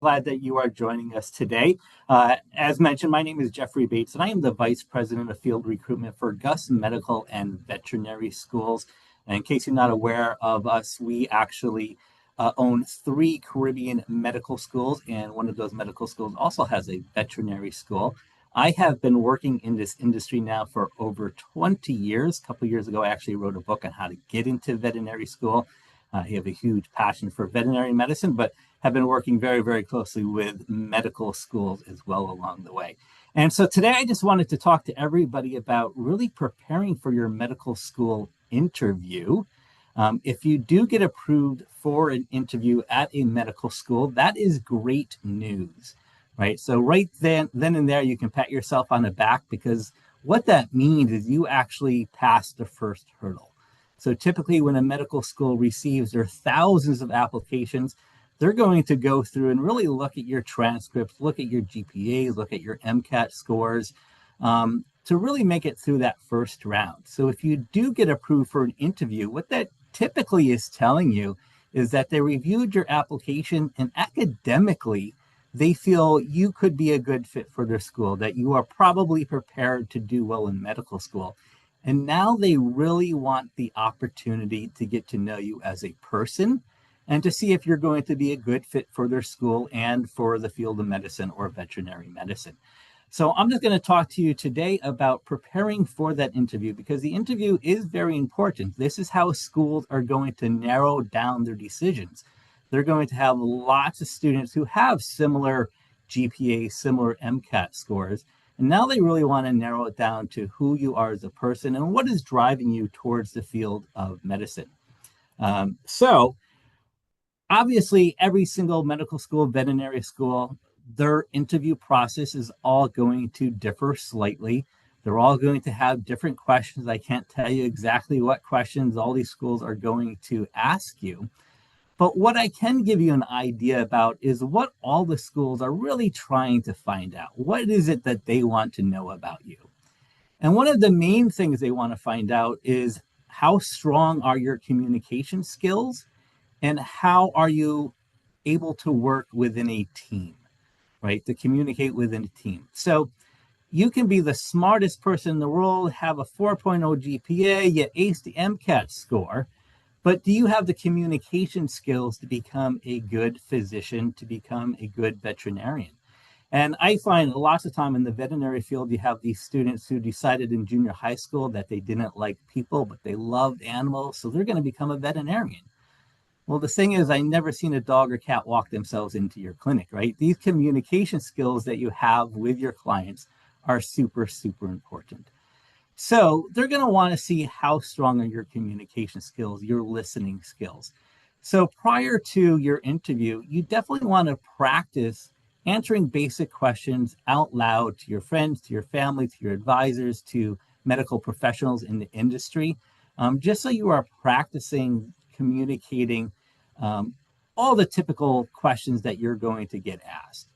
Glad that you are joining us today. As mentioned, my name is Jeffrey Bates, and I am the Vice President of Field Recruitment for GUS Medical and Veterinary Schools. And in case you're not aware of us, we actually own three Caribbean medical schools, and one of those medical schools also has a veterinary school. I have been working in this industry now for over 20 years. A couple of years ago, I actually wrote a book on how to get into veterinary school. I have a huge passion for veterinary medicine, but have been working very, very closely with medical schools as well along the way. And so today I just wanted to talk to everybody about really preparing for your medical school interview. If you do get approved for an interview at a medical school, that is great news, right? So right then and there, you can pat yourself on the back because what that means is you actually passed the first hurdle. So typically when a medical school receives their thousands of applications, they're going to go through and really look at your transcripts, look at your GPAs, look at your MCAT scores to really make it through that first round. So if you do get approved for an interview, what that typically is telling you is that they reviewed your application and academically, they feel you could be a good fit for their school, that you are probably prepared to do well in medical school. And now they really want the opportunity to get to know you as a person and to see if you're going to be a good fit for their school and for the field of medicine or veterinary medicine. So I'm just going to talk to you today about preparing for that interview because the interview is very important. This is how schools are going to narrow down their decisions. They're going to have lots of students who have similar GPA, similar MCAT scores. And now they really want to narrow it down to who you are as a person and what is driving you towards the field of medicine. So obviously, every single medical school, veterinary school, their interview process is all going to differ slightly. They're all going to have different questions. I can't tell you exactly what questions all these schools are going to ask you. But what I can give you an idea about is what all the schools are really trying to find out. What is it that they want to know about you? And one of the main things they want to find out is how strong are your communication skills and how are you able to work within a team, right? To communicate within a team. So you can be the smartest person in the world, have a 4.0 GPA, you ace the MCAT score, but do you have the communication skills to become a good physician, to become a good veterinarian? And I find lots of time in the veterinary field, you have these students who decided in junior high school that they didn't like people, but they loved animals, so they're going to become a veterinarian. Well, the thing is, I never seen a dog or cat walk themselves into your clinic, right? These communication skills that you have with your clients are super, super important. So they're going to want to see how strong are your communication skills, your listening skills. So prior to your interview, you definitely want to practice answering basic questions out loud to your friends, to your family, to your advisors, to medical professionals in the industry, just so you are practicing communicating all the typical questions that you're going to get asked.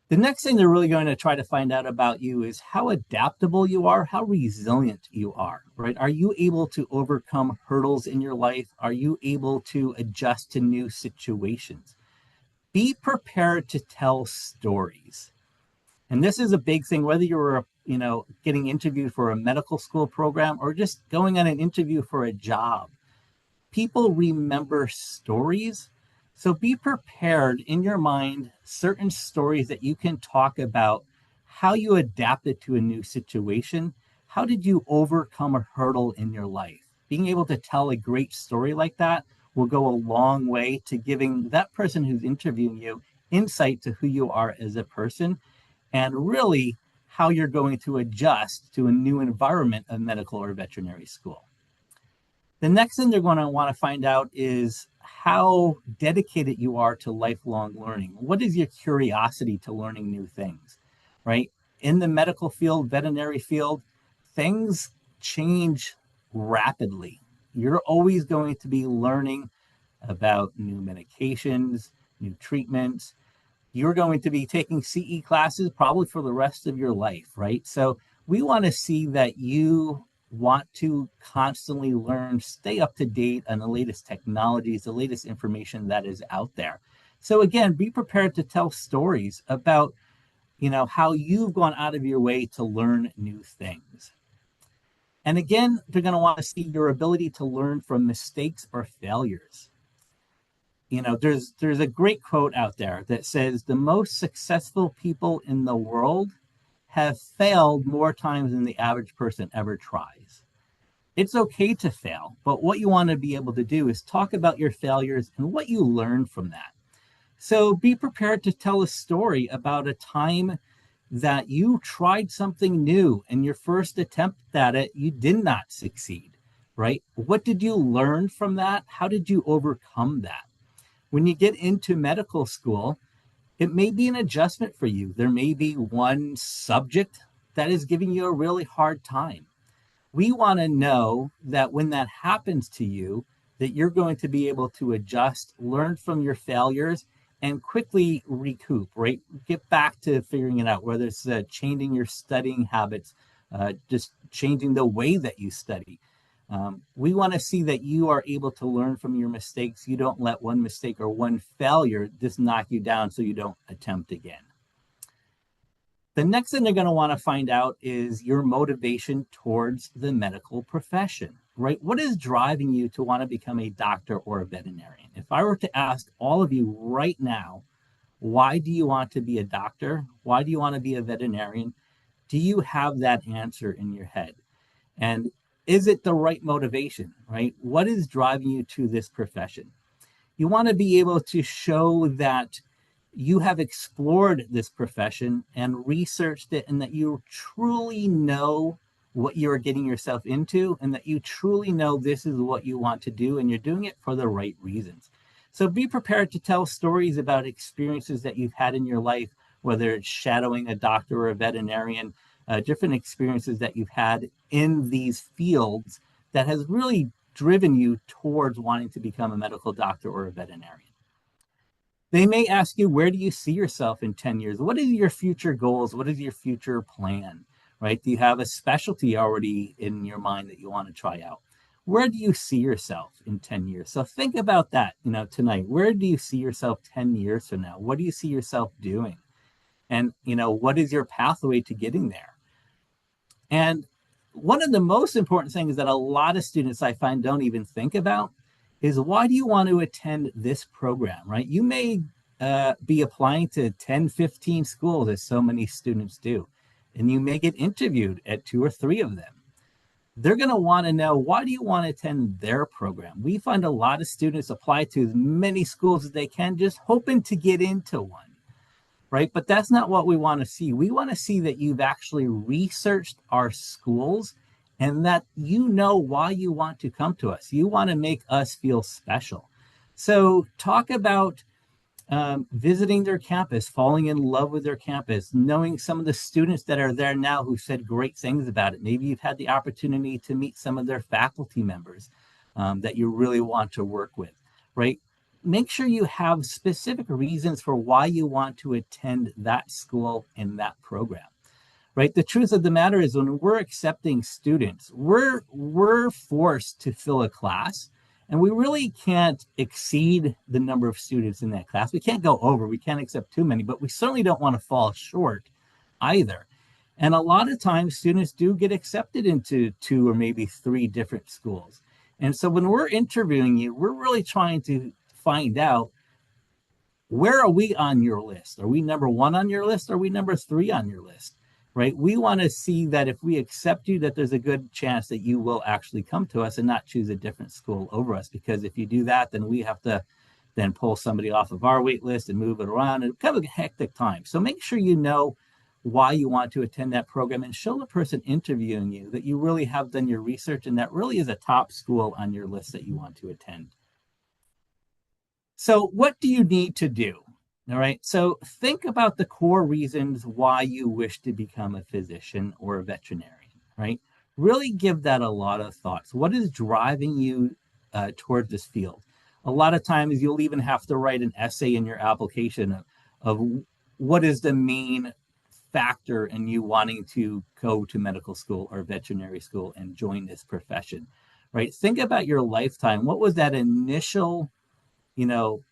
The next thing they're really going to try to find out about you is how adaptable you are, how resilient you are, right? Are you able to overcome hurdles in your life? Are you able to adjust to new situations? Be prepared to tell stories. And this is a big thing, whether you're, getting interviewed for a medical school program or just going on an interview for a job. People remember stories. So be prepared in your mind, certain stories that you can talk about how you adapted to a new situation. How did you overcome a hurdle in your life? Being able to tell a great story like that will go a long way to giving that person who's interviewing you insight to who you are as a person and really how you're going to adjust to a new environment of medical or veterinary school. The next thing they're going to want to find out is how dedicated you are to lifelong learning. What is your curiosity to learning new things, right? In the medical field, veterinary field, things change rapidly. You're always going to be learning about new medications, new treatments. You're going to be taking CE classes probably for the rest of your life, right? So we want to see that you want to constantly learn, stay up to date on the latest technologies, the latest information that is out there. So again, be prepared to tell stories about, how you've gone out of your way to learn new things. And again, they're going to want to see your ability to learn from mistakes or failures. There's a great quote out there that says the most successful people in the world have failed more times than the average person ever tries. It's okay to fail, but what you want to be able to do is talk about your failures and what you learned from that. So be prepared to tell a story about a time that you tried something new and your first attempt at it, you did not succeed, right? What did you learn from that? How did you overcome that? When you get into medical school, it may be an adjustment for you. There may be one subject that is giving you a really hard time. We want to know that when that happens to you, that you're going to be able to adjust, learn from your failures, and quickly recoup, right? Get back to figuring it out, whether it's changing your studying habits, just changing the way that you study. We want to see that you are able to learn from your mistakes. You don't let one mistake or one failure just knock you down so you don't attempt again. The next thing they're going to want to find out is your motivation towards the medical profession, right? What is driving you to want to become a doctor or a veterinarian? If I were to ask all of you right now, why do you want to be a doctor? Why do you want to be a veterinarian? Do you have that answer in your head? And is it the right motivation, right? What is driving you to this profession? You want to be able to show that you have explored this profession and researched it, and that you truly know what you're getting yourself into, and that you truly know this is what you want to do, and you're doing it for the right reasons. So be prepared to tell stories about experiences that you've had in your life, whether it's shadowing a doctor or a veterinarian, different experiences that you've had in these fields that has really driven you towards wanting to become a medical doctor or a veterinarian. They may ask you, where do you see yourself in 10 years? What are your future goals? What is your future plan, right? Do you have a specialty already in your mind that you want to try out? Where do you see yourself in 10 years? So think about that, tonight. Where do you see yourself 10 years from now? What do you see yourself doing? And, what is your pathway to getting there? And one of the most important things that a lot of students I find don't even think about is, why do you want to attend this program, right? You may be applying to 10, 15 schools, as so many students do, and you may get interviewed at 2 or 3 of them. They're going to want to know, why do you want to attend their program? We find a lot of students apply to as many schools as they can, just hoping to get into one, right? But that's not what we want to see. We want to see that you've actually researched our schools and that you know why you want to come to us. You want to make us feel special. So talk about visiting their campus, falling in love with their campus, knowing some of the students that are there now who said great things about it. Maybe you've had the opportunity to meet some of their faculty members that you really want to work with, right? Make sure you have specific reasons for why you want to attend that school and that program, right? The truth of the matter is, when we're accepting students, we're forced to fill a class, and we really can't exceed the number of students in that class. We can't go over, we can't accept too many, but we certainly don't want to fall short either. And a lot of times students do get accepted into 2 or maybe 3 different schools. And so when we're interviewing you, we're really trying to find out, where are we on your list? Are we number 1 on your list? Are we number 3 on your list? Right? We want to see that if we accept you, that there's a good chance that you will actually come to us and not choose a different school over us. Because if you do that, then we have to then pull somebody off of our wait list and move it around, and kind of a hectic time. So make sure you know why you want to attend that program, and show the person interviewing you that you really have done your research, and that really is a top school on your list that you want to attend. So what do you need to do? All right. So think about the core reasons why you wish to become a physician or a veterinarian, right? Really give that a lot of thoughts. What is driving you toward this field? A lot of times you'll even have to write an essay in your application of what is the main factor in you wanting to go to medical school or veterinary school and join this profession, right? Think about your lifetime. What was that initial, you know,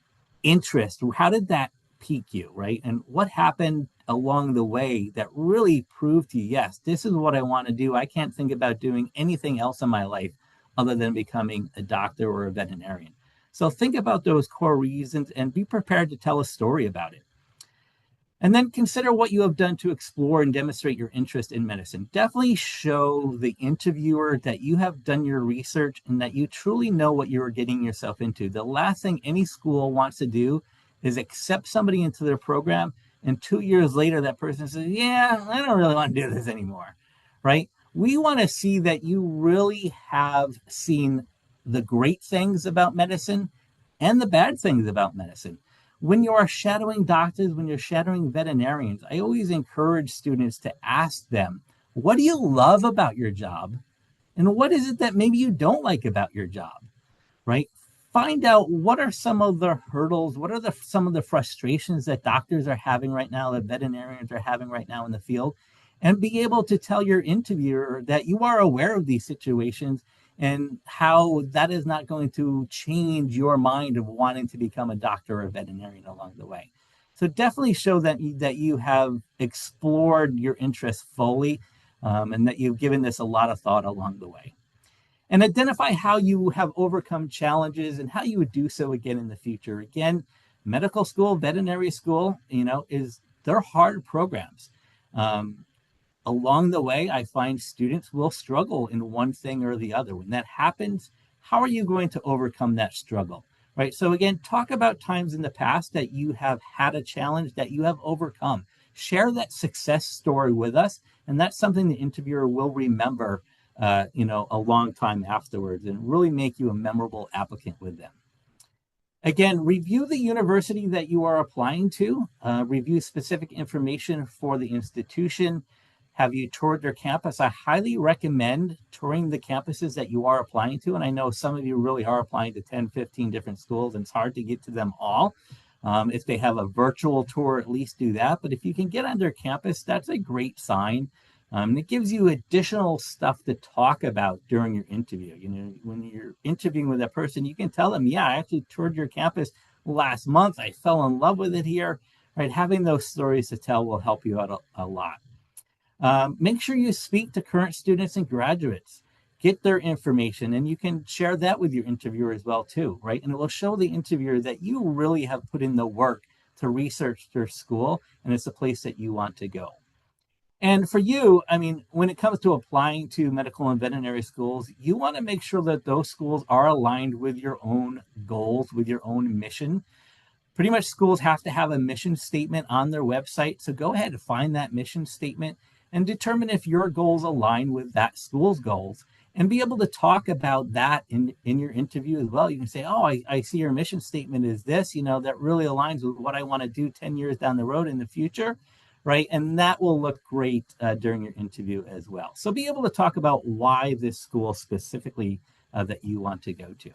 interest, how did that pique you, right? And what happened along the way that really proved to you, yes, this is what I want to do. I can't think about doing anything else in my life other than becoming a doctor or a veterinarian. So think about those core reasons and be prepared to tell a story about it. And then consider what you have done to explore and demonstrate your interest in medicine. Definitely show the interviewer that you have done your research and that you truly know what you are getting yourself into. The last thing any school wants to do is accept somebody into their program, and 2 years later, that person says, yeah, I don't really want to do this anymore, right? We want to see that you really have seen the great things about medicine and the bad things about medicine. When you are shadowing doctors, when you're shadowing veterinarians, I always encourage students to ask them, what do you love about your job? And what is it that maybe you don't like about your job, right? Find out what are some of the hurdles, what are some of the frustrations that doctors are having right now, that veterinarians are having right now in the field, and be able to tell your interviewer that you are aware of these situations and how that is not going to change your mind of wanting to become a doctor or a veterinarian along the way. So definitely show that you have explored your interests fully, and that you've given this a lot of thought along the way. And identify how you have overcome challenges and how you would do so again in the future. Again, medical school, veterinary school, they're hard programs. Um, Along the way, I find students will struggle in one thing or the other. When that happens, how are you going to overcome that struggle? Right. So again, talk about times in the past that you have had a challenge that you have overcome. Share that success story with us, and that's something the interviewer will remember, a long time afterwards, and really make you a memorable applicant with them. Again, review the university that you are applying to, review specific information for the institution. Have you toured their campus? I highly recommend touring the campuses that you are applying to. And I know some of you really are applying to 10, 15 different schools, and it's hard to get to them all. If they have a virtual tour, at least do that. But if you can get on their campus, that's a great sign. It gives you additional stuff to talk about during your interview. When you're interviewing with a person, you can tell them, yeah, I actually toured your campus last month. I fell in love with it here. Right? Having those stories to tell will help you out a lot. Make sure you speak to current students and graduates. Get their information, and you can share that with your interviewer as well too, right? And it will show the interviewer that you really have put in the work to research their school, and it's a place that you want to go. And for you, I mean, when it comes to applying to medical and veterinary schools, you want to make sure that those schools are aligned with your own goals, with your own mission. Pretty much schools have to have a mission statement on their website. So go ahead and find that mission statement and determine if your goals align with that school's goals, and be able to talk about that in your interview as well. You can say, oh, I see your mission statement is this, that really aligns with what I want to do 10 years down the road in the future, right? And that will look great during your interview as well. So be able to talk about why this school specifically that you want to go to.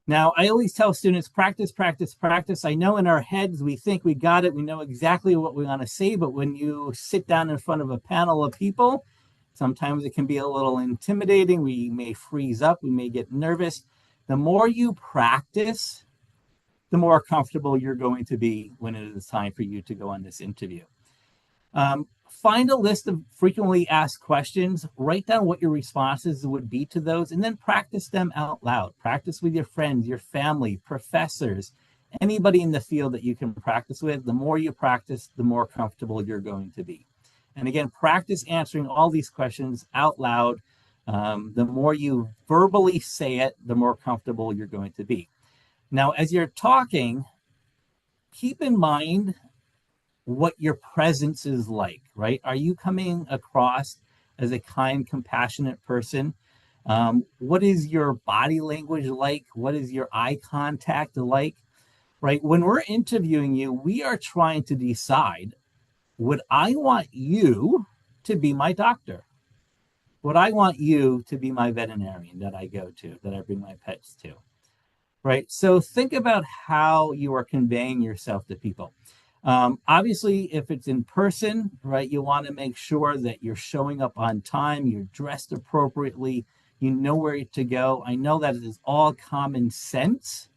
Now, I always tell students, practice, practice, practice. I know in our heads, we think we got it. We know exactly what we want to say. But when you sit down in front of a panel of people, sometimes it can be a little intimidating. We may freeze up. We may get nervous. The more you practice, the more comfortable you're going to be when it is time for you to go on this interview. Find a list of frequently asked questions, write down what your responses would be to those, and then practice them out loud. Practice with your friends, your family, professors, anybody in the field that you can practice with. The more you practice, the more comfortable you're going to be. And again, practice answering all these questions out loud. The more you verbally say it, the more comfortable you're going to be. Now, as you're talking, keep in mind what your presence is like, right? Are you coming across as a kind, compassionate person? What is your body language like? What is your eye contact like, right? When we're interviewing you, we are trying to decide, would I want you to be my doctor? Would I want you to be my veterinarian that I go to, that I bring my pets to, right? So think about how you are conveying yourself to people. Obviously, if it's in person, right, you want to make sure that you're showing up on time, you're dressed appropriately, you know where to go. I know that it is all common sense,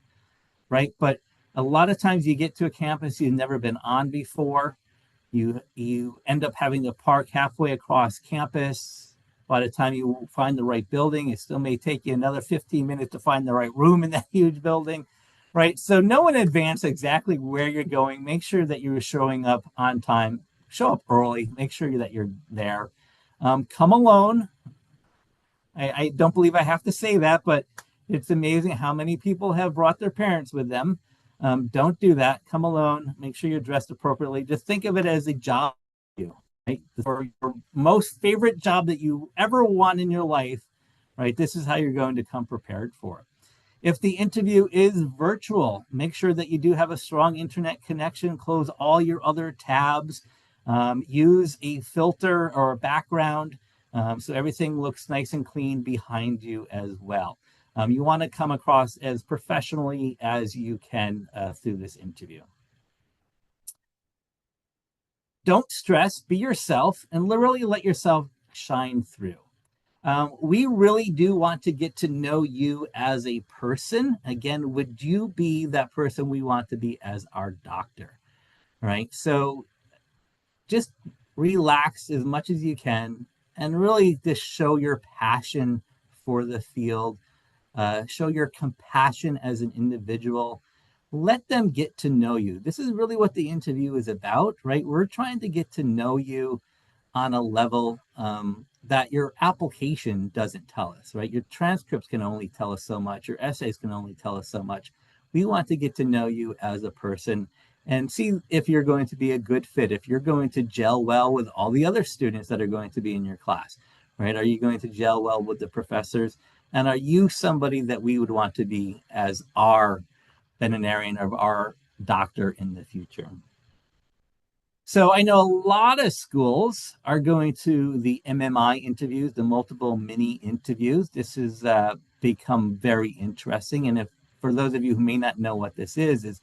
right? But A lot of times you get to a campus you've never been on before. You end up having to park halfway across campus. By the time you find the right building, it still may take you another 15 minutes to find the right room in that huge building, right? So know in advance exactly where you're going. Make sure that you're showing up on time. Show up early. Make sure that you're there. Come alone. I don't believe I have to say that, but it's amazing how many people have brought their parents with them. Don't do that. Come alone. Make sure you're dressed appropriately. Just think of it as a job, right? For your most favorite job that you ever want in your life, right? This is how you're going to come prepared for it. If the interview is virtual, make sure that you do have a strong internet connection. Close all your other tabs. Use a filter or a background so everything looks nice and clean behind you as well. You want to come across as professionally as you can through this interview. Don't stress, be yourself, and literally let yourself shine through. We really do want to get to know you as a person. Again, would you be that person we want to be as our doctor? Right? So just relax as much as you can and really just show your passion for the field, show your compassion as an individual. Let them get to know you. This is really what the interview is about, right? We're trying to get to know you on a level that your application doesn't tell us, right? Your transcripts can only tell us so much. Your essays can only tell us so much. We want to get to know you as a person and see if you're going to be a good fit, if you're going to gel well with all the other students that are going to be in your class, right? Are you going to gel well with the professors? And are you somebody that we would want to be as our veterinarian or our doctor in the future? So I know a lot of schools are going to the MMI interviews, the multiple mini interviews. This has become very interesting. And if for those of you who may not know what this is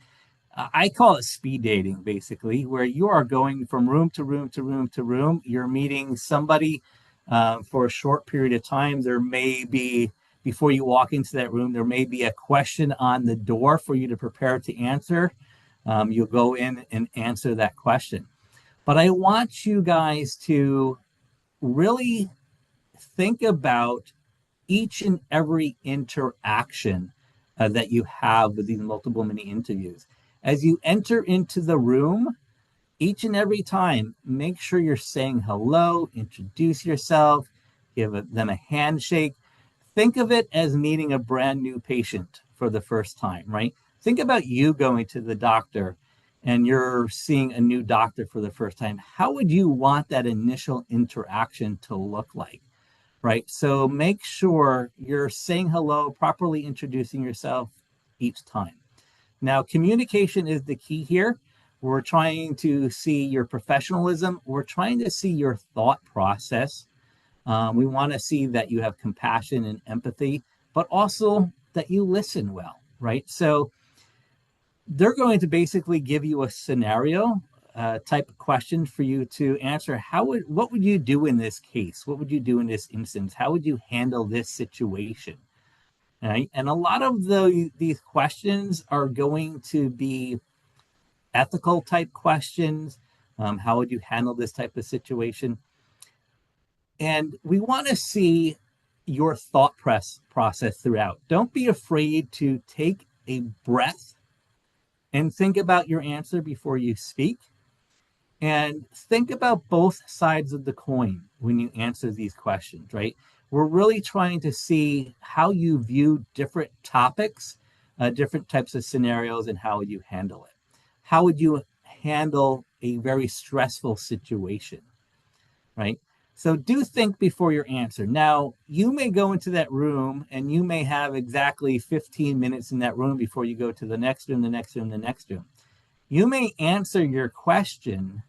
I call it speed dating, basically, where you are going from room to room to room to room. You're meeting somebody for a short period of time. There may be, before you walk into that room, there may be a question on the door for you to prepare to answer. You'll go in and answer that question. But I want you guys to really think about each and every interaction that you have with these multiple mini interviews. As you enter into the room, each and every time, make sure you're saying hello, introduce yourself, give them a handshake. Think of it as meeting a brand new patient for the first time, right? Think about you going to the doctor and you're seeing a new doctor for the first time. How would you want that initial interaction to look like? Right? So make sure you're saying hello, properly introducing yourself each time. Now, communication is the key here. We're trying to see your professionalism. We're trying to see your thought process. We want to see that you have compassion and empathy, but also that you listen well, right? So they're going to basically give you a scenario type of question for you to answer. What would you do in this case? What would you do in this instance? How would you handle this situation? Right? And a lot of these questions are going to be ethical type questions. How would you handle this type of situation? And we want to see your thought process throughout. Don't be afraid to take a breath and think about your answer before you speak. And think about both sides of the coin when you answer these questions, right? We're really trying to see how you view different topics, different types of scenarios, and how would you handle it? How would you handle a very stressful situation, right? So do think before your answer. Now, you may go into that room and you may have exactly 15 minutes in that room before you go to the next room, the next room, the next room. You may answer your question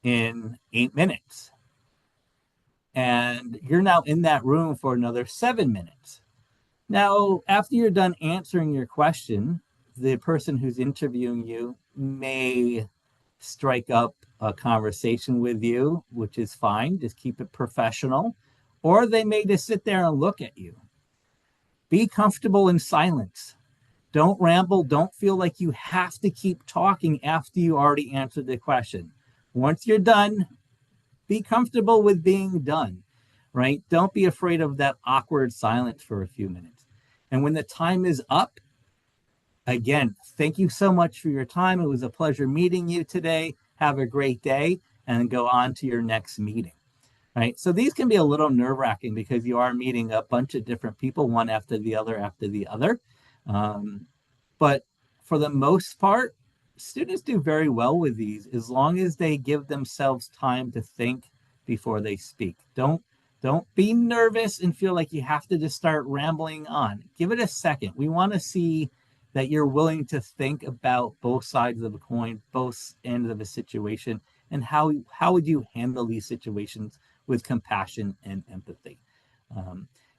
in 8 minutes. And you're now in that room for another 7 minutes. Now, after you're done answering your question, the person who's interviewing you may strike up a conversation with you, which is fine. Just keep it professional. Or they may just sit there and look at you. Be comfortable in silence. Don't ramble. Don't feel like you have to keep talking after you already answered the question. Once you're done, be comfortable with being done, right? Don't be afraid of that awkward silence for a few minutes. And when the time is up, again, thank you so much for your time. It was a pleasure meeting you today. Have a great day and go on to your next meeting, right? So these can be a little nerve wracking because you are meeting a bunch of different people, one after the other after the other. But for the most part, students do very well with these as long as they give themselves time to think before they speak. Don't be nervous and feel like you have to just start rambling on. Give it a second. We want to see that you're willing to think about both sides of the coin, both ends of a situation, and how would you handle these situations with compassion and empathy.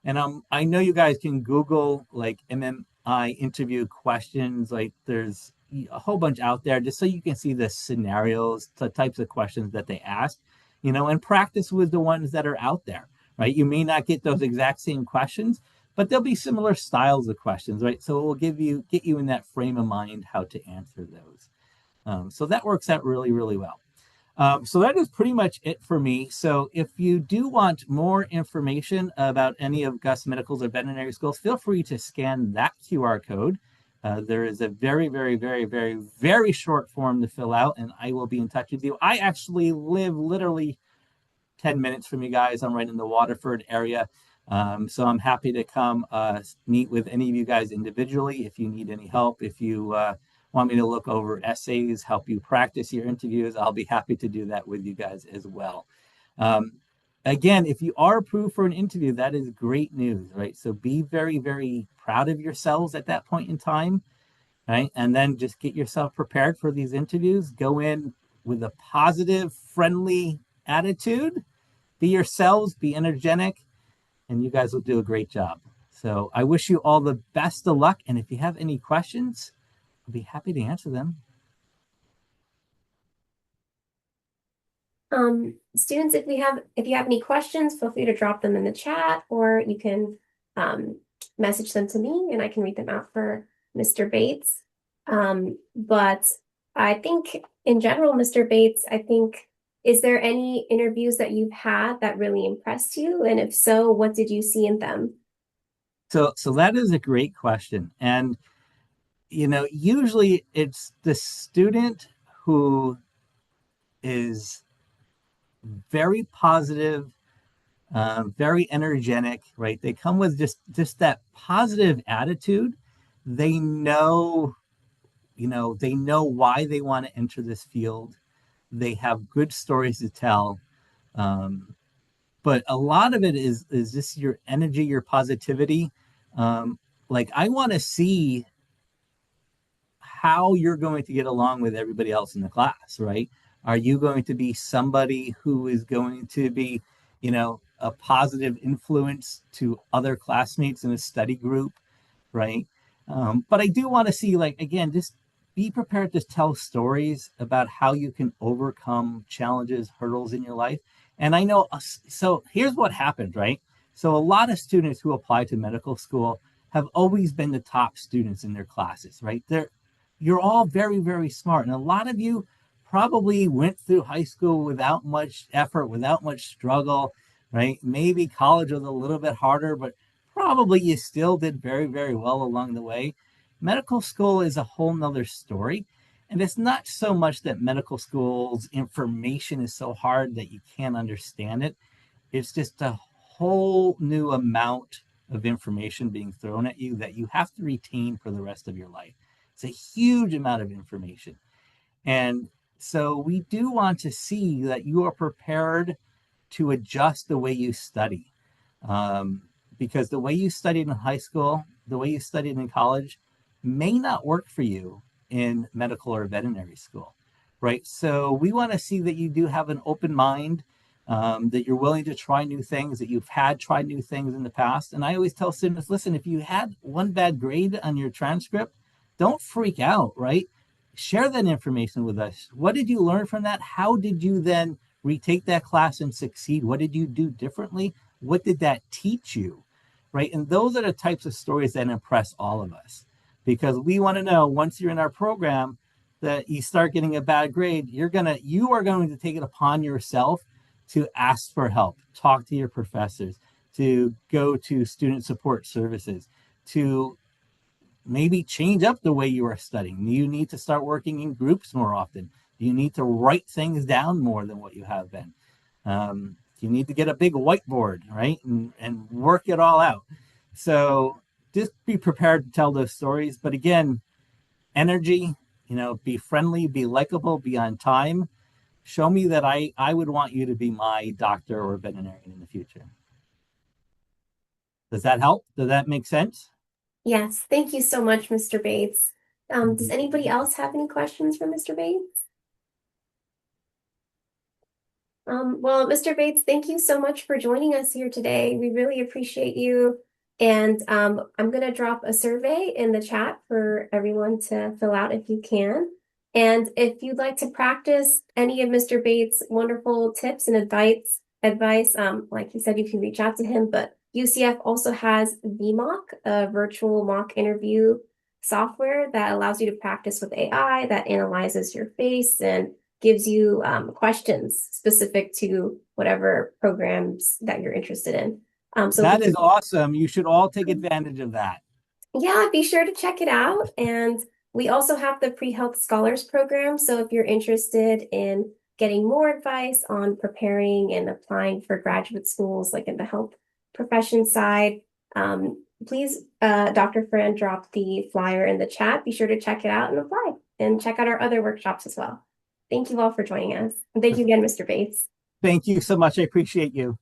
And I know you guys can Google like MMI interview questions. Like there's a whole bunch out there just so you can see the scenarios, the types of questions that they ask, and practice with the ones that are out there, right? You may not get those exact same questions, but there'll be similar styles of questions, right? So it will get you in that frame of mind how to answer those. So that works out really, really well. So that is pretty much it for me. So if you do want more information about any of GUS Medicals or veterinary schools, feel free to scan that QR code. There is a very, very, very, very, very short form to fill out, and I will be in touch with you. I actually live literally 10 minutes from you guys. I'm right in the Waterford area. So I'm happy to come meet with any of you guys individually if you need any help. If you want me to look over essays, help you practice your interviews, I'll be happy to do that with you guys as well. Again, if you are approved for an interview, that is great news, right? So be very, very proud of yourselves at that point in time, right? And then just get yourself prepared for these interviews. Go in with a positive, friendly attitude. Be yourselves, be energetic, and you guys will do a great job. So I wish you all the best of luck. And if you have any questions, I'll be happy to answer them. Students, if you have any questions, feel free to drop them in the chat, or you can message them to me and I can read them out for Mr. Bates. But I think in general, Mr. Bates, is there any interviews that you've had that really impressed you? And if so, what did you see in them? So that is a great question. And, usually it's the student who is very positive, very energetic, right? They come with just that positive attitude. They know, they know why they want to enter this field. They have good stories to tell. But a lot of it is just your energy, your positivity. Like I want to see how you're going to get along with everybody else in the class, right? Are you going to be somebody who is going to be, a positive influence to other classmates in a study group, right? But I do want to see, like, again, just be prepared to tell stories about how you can overcome challenges, hurdles in your life. And I know, so here's what happened, right? So a lot of students who apply to medical school have always been the top students in their classes, right? You're all very, very smart. And a lot of you probably went through high school without much effort, without much struggle, right? Maybe college was a little bit harder, but probably you still did very, very well along the way. Medical school is a whole nother story. And it's not so much that medical school's information is so hard that you can't understand it. It's just a whole new amount of information being thrown at you that you have to retain for the rest of your life. It's a huge amount of information. And so we do want to see that you are prepared to adjust the way you study. Because the way you studied in high school, the way you studied in college may not work for you in medical or veterinary school, right? So we want to see that you do have an open mind, that you're willing to try new things, that you've tried new things in the past. And I always tell students, listen, if you had one bad grade on your transcript, don't freak out, right? Share that information with us. What did you learn from that? How did you then retake that class and succeed? What did you do differently? What did that teach you, right? And those are the types of stories that impress all of us. because we want to know once you're in our program that you start getting a bad grade, you are going to take it upon yourself to ask for help, talk to your professors, to go to student support services, to maybe change up the way you are studying. You need to start working in groups more often. You need to write things down more than what you have been. You need to get a big whiteboard, right? And work it all out. So just be prepared to tell those stories. But again, energy, be friendly, be likable, be on time. Show me that I would want you to be my doctor or veterinarian in the future. Does that help? Does that make sense? Yes, thank you so much, Mr. Bates. Does anybody else have any questions for Mr. Bates? Well, Mr. Bates, thank you so much for joining us here today. We really appreciate you. And I'm going to drop a survey in the chat for everyone to fill out if you can. And if you'd like to practice any of Mr. Bates' wonderful tips and advice, like he said, you can reach out to him. But UCF also has VMock, a virtual mock interview software that allows you to practice with AI that analyzes your face and gives you questions specific to whatever programs that you're interested in. So That is awesome. You should all take advantage of that. yeah, be sure to check it out. And we also have the Pre-Health Scholars Program. So if you're interested in getting more advice on preparing and applying for graduate schools, like in the health profession side, please, Dr. Fran dropped the flyer in the chat. Be sure to check it out and apply and check out our other workshops as well. Thank you all for joining us. And thank you again, Mr. Bates. Thank you so much. I appreciate you.